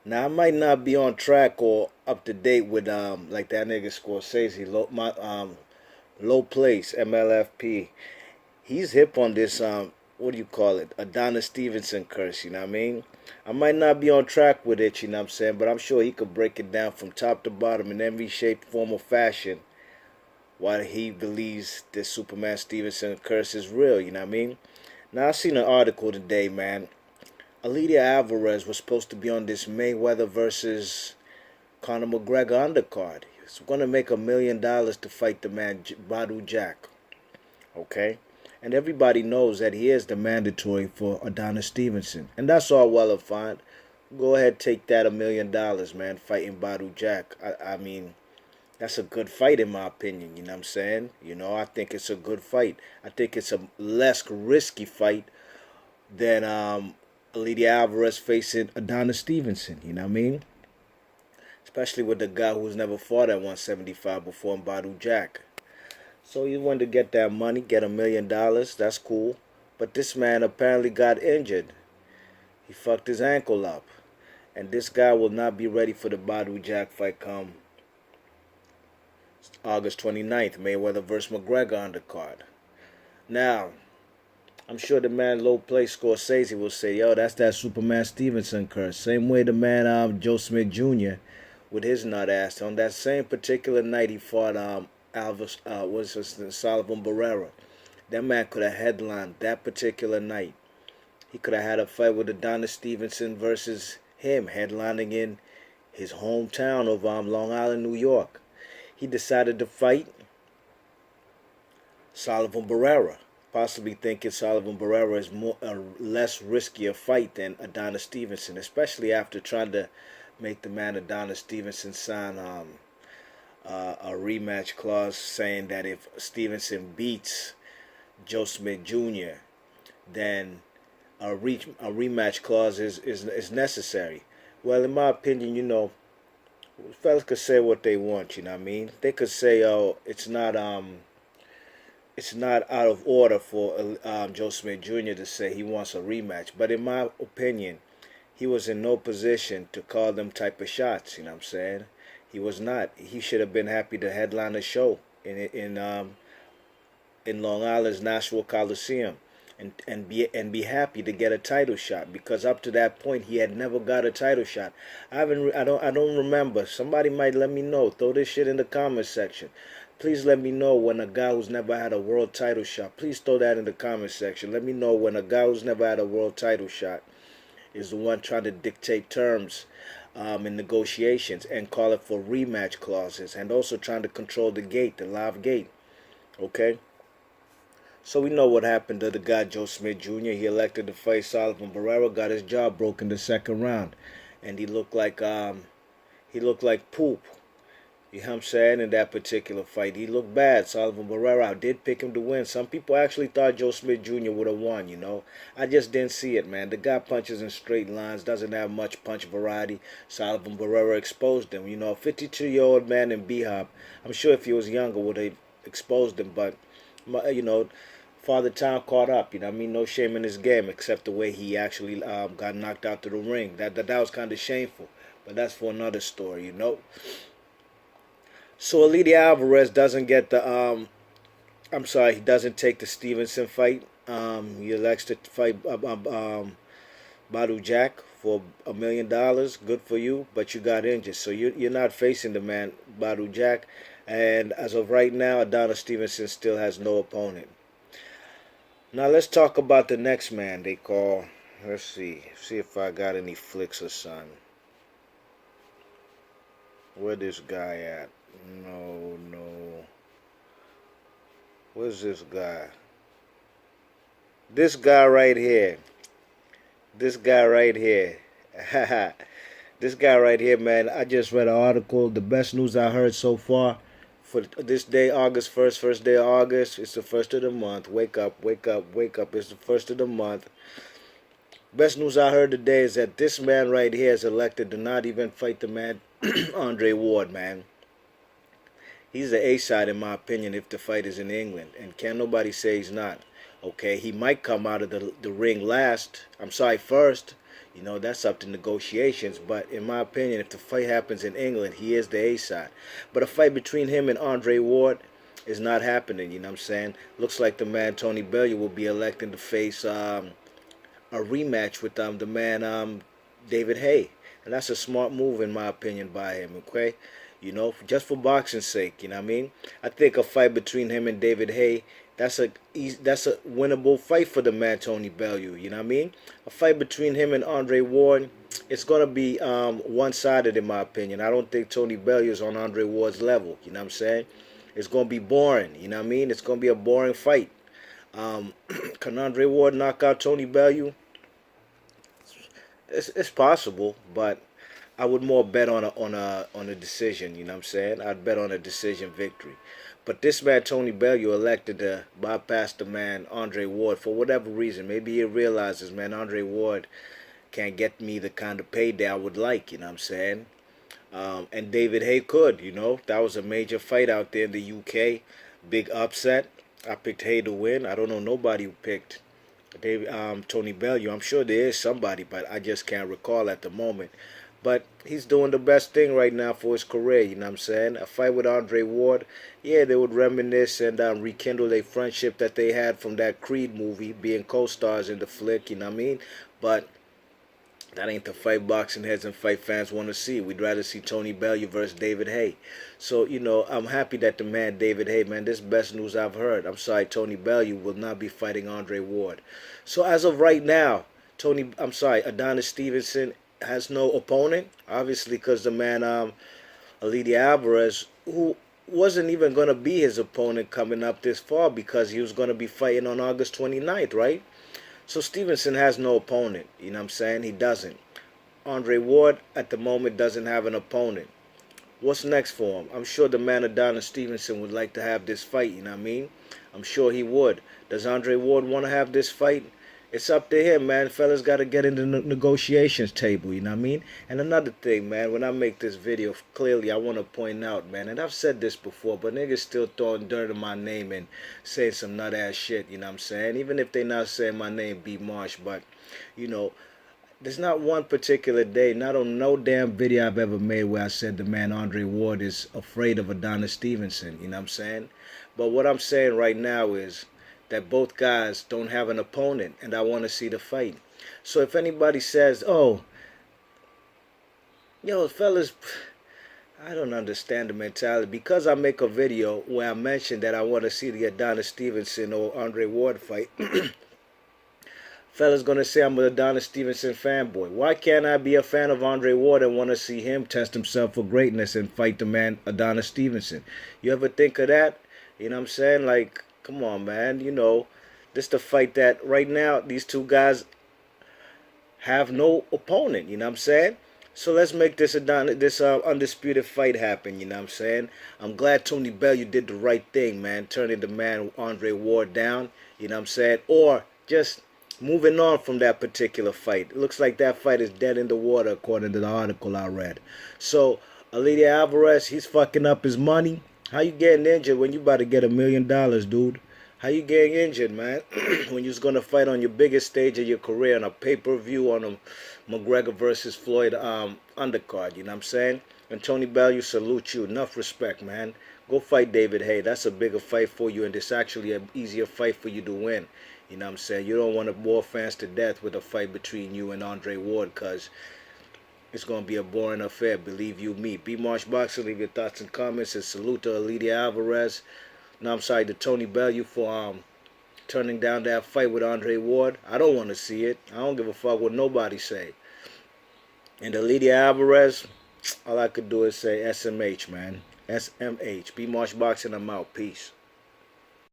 Now I might not be on track or up to date with like that nigga Scorsese, low place MLFP. He's hip on this what do you call it? Adonis Stevenson curse, you know what I mean? I might not be on track with it, you know what I'm saying, but I'm sure he could break it down from top to bottom in every shape, form, or fashion why he believes this Superman Stevenson curse is real, you know what I mean? Now I seen an article today, man. Elidier Alvarez was supposed to be on this Mayweather versus Conor McGregor undercard. He's going to make $1 million to fight the man Badu Jack. Okay? And everybody knows that he is the mandatory for Adonis Stevenson. And that's all well and fine. Go ahead, take that $1 million, man, fighting Badu Jack. I mean, that's a good fight in my opinion, you know what I'm saying? I think it's a good fight. I think it's a less risky fight than Elidier Alvarez facing Adonis Stevenson, you know what I mean? Especially with the guy who's never fought at 175 before, Badu Jack. So he wanted to get that money, get $1 million. That's cool. But this man apparently got injured. He fucked his ankle up. And this guy will not be ready for the Badu Jack fight come August 29th, Mayweather vs. McGregor undercard. Now, I'm sure the man low play Scorsese will say, yo, that's that Superman Stevenson curse. Same way the man Joe Smith Jr. with his nut ass. On that same particular night he fought Alvarez, Sullivan Barrera. That man could have headlined that particular night. He could have had a fight with Adonis Stevenson versus him, headlining in his hometown of Long Island, New York. He decided to fight Sullivan Barrera, possibly thinking Sullivan Barrera is a less riskier fight than Adonis Stevenson, especially after trying to make the man Adonis Stevenson sign a rematch clause saying that if Stevenson beats Joe Smith Jr., then a rematch clause is necessary. Well, in my opinion, fellas could say what they want, you know what I mean? They could say, oh, it's not out of order for Joe Smith Jr. to say he wants a rematch. But in my opinion, he was in no position to call them type of shots, you know what I'm saying? He was not. He should have been happy to headline a show in Long Island's National Coliseum and be happy to get a title shot, because up to that point he had never got a title shot. I don't remember. Somebody might let me know. Throw this shit in the comment section. Please let me know when a guy who's never had a world title shot. Please throw that in the comment section. Let me know when a guy who's never had a world title shot is the one trying to dictate terms in negotiations and call it for rematch clauses, and also trying to control the gate, the live gate. Okay? So we know what happened to the guy Joe Smith Jr. He elected to fight Sullivan Barrera, got his jaw broken the second round, and he looked like poop. You know what I'm saying? In that particular fight, he looked bad. Sullivan Barrera, I did pick him to win. Some people actually thought Joe Smith Jr. would have won, I just didn't see it, man. The guy punches in straight lines, doesn't have much punch variety. Sullivan Barrera exposed him. A 52-year-old man in B-Hop, I'm sure if he was younger would have exposed him, but, Father Time caught up, No shame in his game, except the way he actually got knocked out to the ring. That was kind of shameful, but that's for another story, So Elidier Alvarez doesn't get the he doesn't take the Stevenson fight. He elects to fight Badu Jack for $1 million. Good for you, but you got injured, so you're not facing the man Badu Jack. And as of right now, Adonis Stevenson still has no opponent. Now let's talk about the next man they call. Let's see if I got any flicks or something. Where this guy at? No. Where's this guy? This guy right here. This guy right here. This guy right here, man. I just read an article. The best news I heard so far for this day, August 1st, first day of August. It's the first of the month. Wake up, wake up, wake up. It's the first of the month. Best news I heard today is that this man right here is elected to not even fight the man Andre Ward, man. He's the A-side in my opinion if the fight is in England, and can't nobody say he's not. Okay, he might come out of the ring first. You know, that's up to negotiations. But in my opinion, if the fight happens in England, he is the A side. But a fight between him and Andre Ward is not happening. You know what I'm saying? Looks like the man Tony Bellew will be electing to face a rematch with the man David Haye, and that's a smart move in my opinion by him. Okay, you know, just for boxing's sake. You know what I mean? I think a fight between him and David Haye, that's a winnable fight for the man Tony Bellew. You know what I mean? A fight between him and Andre Ward, it's gonna be one-sided in my opinion. I don't think Tony Bellew is on Andre Ward's level. You know what I'm saying? It's gonna be boring. You know what I mean? It's gonna be a boring fight. Can Andre Ward knock out Tony Bellew? It's possible, but I would more bet on a decision. You know what I'm saying? I'd bet on a decision victory. But this man Tony Bellew elected to bypass the man Andre Ward for whatever reason. Maybe he realizes, man, Andre Ward can't get me the kind of payday I would like. You know what I'm saying? And David Haye could. You know, that was a major fight out there in the UK. Big upset. I picked Haye to win. I don't know nobody who picked Tony Bellew. I'm sure there is somebody, but I just can't recall at the moment. But he's doing the best thing right now for his career, you know what I'm saying? A fight with Andre Ward, yeah, they would reminisce and rekindle a friendship that they had from that Creed movie, being co-stars in the flick, you know what I mean? But that ain't the fight boxing heads and fight fans want to see. We'd rather see Tony Bellew versus David Haye. So, you know, I'm happy that the man David Haye, man, this is best news I've heard. I'm sorry, Tony Bellew will not be fighting Andre Ward. So as of right now, Adonis Stevenson has no opponent. Obviously, because the man Elidier Alvarez, who wasn't even going to be his opponent coming up this far because he was going to be fighting on August 29th, right? So Stevenson has no opponent, you know what I'm saying? He doesn't. Andre Ward at the moment doesn't have an opponent. What's next for him? I'm sure the man Adonis Stevenson would like to have this fight, you know what I mean? I'm sure he would. Does Andre Ward want to have this fight? It's up to him, man. Fellas got to get in the negotiations table, you know what I mean? And another thing, man, when I make this video, clearly I want to point out, man, and I've said this before, but niggas still throwing dirt in my name and saying some nut-ass shit, you know what I'm saying? Even if they not saying my name, B. Marsh, but, you know, there's not one particular day, not on no damn video I've ever made where I said the man Andre Ward is afraid of Adonis Stevenson, you know what I'm saying? But what I'm saying right now is that both guys don't have an opponent, and I want to see the fight. So if anybody says, oh, yo, fellas, I don't understand the mentality. Because I make a video where I mention that I want to see the Adonis Stevenson or Andre Ward fight, fellas gonna say I'm an Adonis Stevenson fanboy. Why can't I be a fan of Andre Ward and want to see him test himself for greatness and fight the man Adonis Stevenson? You ever think of that? You know what I'm saying? Like, come on, man. You know, this the fight that right now these two guys have no opponent. You know what I'm saying? So let's make this undisputed fight happen. You know what I'm saying? I'm glad Tony Bellew did the right thing, man, turning the man Andre Ward down. You know what I'm saying? Or just moving on from that particular fight. It looks like that fight is dead in the water, according to the article I read. So Elidier Alvarez, he's fucking up his money. How you getting injured when you about to get $1 million, dude? How you getting injured, man? When you was gonna fight on your biggest stage of your career on a pay-per-view on a McGregor versus Floyd undercard, you know what I'm saying? And Tony Bellew, salute you. Enough respect, man. Go fight David Haye. That's a bigger fight for you, and it's actually an easier fight for you to win. You know what I'm saying? You don't want to bore fans to death with a fight between you and Andre Ward, because it's going to be a boring affair, believe you me. B. Marsh Boxing, leave your thoughts and comments. And salute to Elidier Alvarez. No, I'm sorry to Tony Bellew for turning down that fight with Andre Ward. I don't want to see it. I don't give a fuck what nobody say. And Elidier Alvarez, all I could do is say SMH, man. SMH. B. Marsh Boxing, I'm out. Peace.